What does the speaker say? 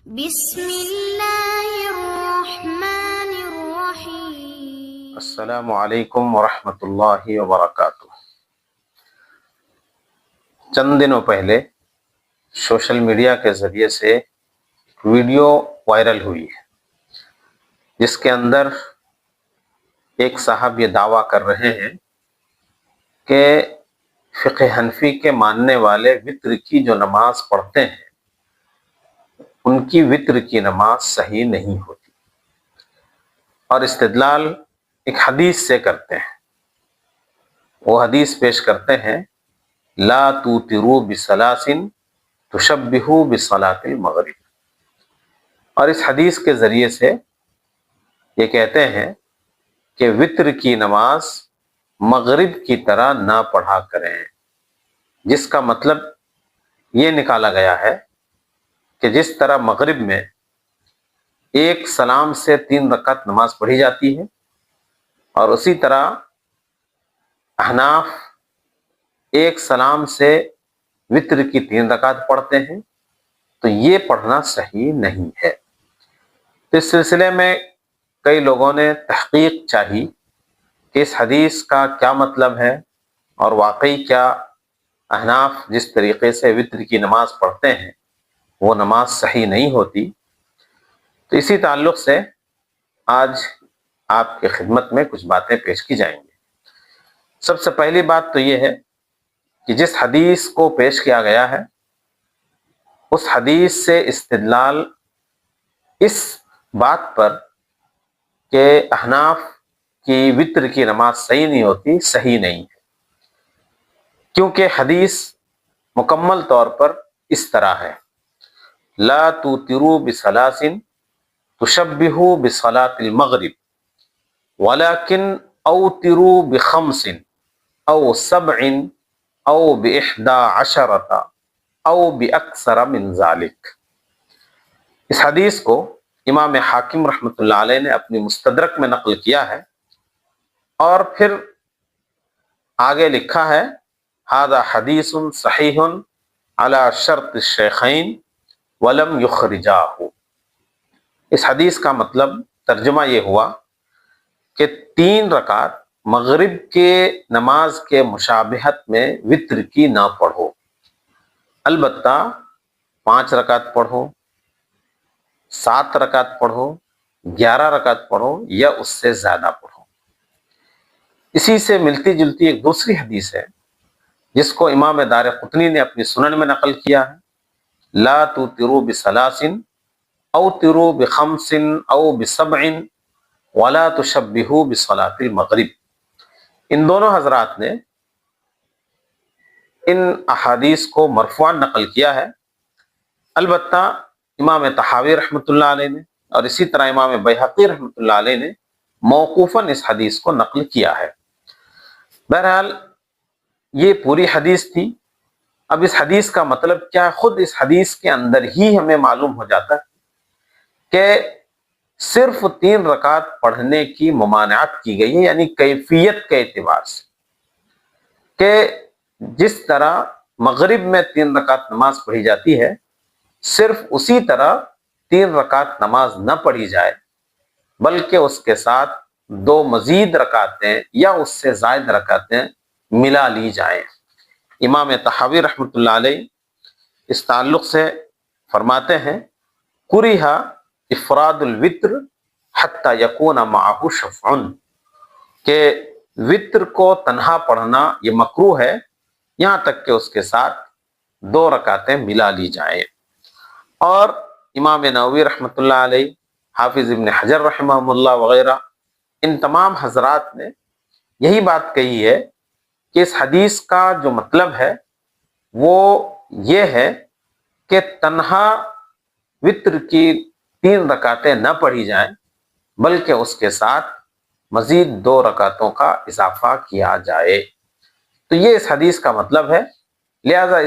بسم اللہ الرحمن الرحیم۔ السلام علیکم ورحمۃ اللہ وبرکاتہ۔ چند دنوں پہلے سوشل میڈیا کے ذریعے سے ویڈیو وائرل ہوئی ہے، جس کے اندر ایک صاحب یہ دعویٰ کر رہے ہیں کہ فقہ حنفی کے ماننے والے وطر کی جو نماز پڑھتے ہیں ان کی وطر کی نماز صحیح نہیں ہوتی، اور استدلال ایک حدیث سے کرتے ہیں۔ وہ حدیث پیش کرتے ہیں، لا توتروا بثلاث تشبہوا بصلاۃ المغرب، اور اس حدیث کے ذریعے سے یہ کہتے ہیں کہ وطر کی نماز مغرب کی طرح نہ پڑھا کریں، جس کا مطلب یہ نکالا گیا ہے کہ جس طرح مغرب میں ایک سلام سے 3 رکعت نماز پڑھی جاتی ہے، اور اسی طرح احناف ایک سلام سے وطر کی 3 رکعت پڑھتے ہیں، تو یہ پڑھنا صحیح نہیں ہے۔ اس سلسلے میں کئی لوگوں نے تحقیق چاہی کہ اس حدیث کا کیا مطلب ہے، اور واقعی کیا احناف جس طریقے سے وطر کی نماز پڑھتے ہیں وہ نماز صحیح نہیں ہوتی۔ تو اسی تعلق سے آج آپ کی خدمت میں کچھ باتیں پیش کی جائیں گی۔ سب سے پہلی بات تو یہ ہے کہ جس حدیث کو پیش کیا گیا ہے اس حدیث سے استدلال اس بات پر کہ احناف کی وطر کی نماز صحیح نہیں ہوتی صحیح نہیں ہے، کیونکہ حدیث مکمل طور پر اس طرح ہے، لا توتروا بثلاث تشبہوا بصلاۃ المغرب ولكن اوتروا بخمس او 7 او ب11 او باکثر من ذلك۔ اس حدیث کو امام حاکم رحمۃ اللہ علیہ نے اپنی مستدرک میں نقل کیا ہے، اور پھر آگے لکھا ہے، ھذا حدیث صحیح علی شرط الشیخین ولم یخرجاہ۔ اس حدیث کا مطلب ترجمہ یہ ہوا کہ 3 رکعت مغرب کے نماز کے مشابہت میں وطر کی نہ پڑھو، البتہ 5 رکعت پڑھو، 7 رکعت پڑھو، 11 رکعت پڑھو، یا اس سے زیادہ پڑھو۔ اسی سے ملتی جلتی ایک دوسری حدیث ہے جس کو امام دارقطنی نے اپنی سنن میں نقل کیا ہے، لا توتروا بثلاث اوتروا بخمس او ب7 ولا تشبہوا بصلاۃ المغرب۔ ان دونوں حضرات نے ان احادیث کو مرفوعاً نقل کیا ہے، البتہ امام طحاوی رحمۃ اللہ علیہ نے اور اسی طرح امام بیہقی رحمۃ اللہ علیہ نے موقوفاً اس حدیث کو نقل کیا ہے۔ بہرحال یہ پوری حدیث تھی۔ اب اس حدیث کا مطلب کیا ہے، خود اس حدیث کے اندر ہی ہمیں معلوم ہو جاتا ہے کہ صرف 3 رکعت پڑھنے کی ممانعت کی گئی ہے، یعنی کیفیت کے اعتبار سے، کہ جس طرح مغرب میں 3 رکعت نماز پڑھی جاتی ہے صرف اسی طرح 3 رکعت نماز نہ پڑھی جائے، بلکہ اس کے ساتھ 2 مزید رکعتیں یا اس سے زائد رکعتیں ملا لی جائیں۔ امام طحاوی رحمۃ اللہ علیہ اس تعلق سے فرماتے ہیں، کرہ افراد الوتر حتی یکون معہ شفع، کہ وطر کو تنہا پڑھنا یہ مکروہ ہے یہاں تک کہ اس کے ساتھ 2 رکعتیں ملا لی جائیں۔ اور امام نووی رحمۃ اللہ علیہ، حافظ ابن حجر رحمہ اللہ وغیرہ، ان تمام حضرات نے یہی بات کہی ہے کہ اس حدیث کا جو مطلب ہے وہ یہ ہے کہ تنہا وطر کی 3 رکعتیں نہ پڑھی جائیں، بلکہ اس کے ساتھ مزید 2 رکعتوں کا اضافہ کیا جائے۔ تو یہ اس حدیث کا مطلب ہے، لہذا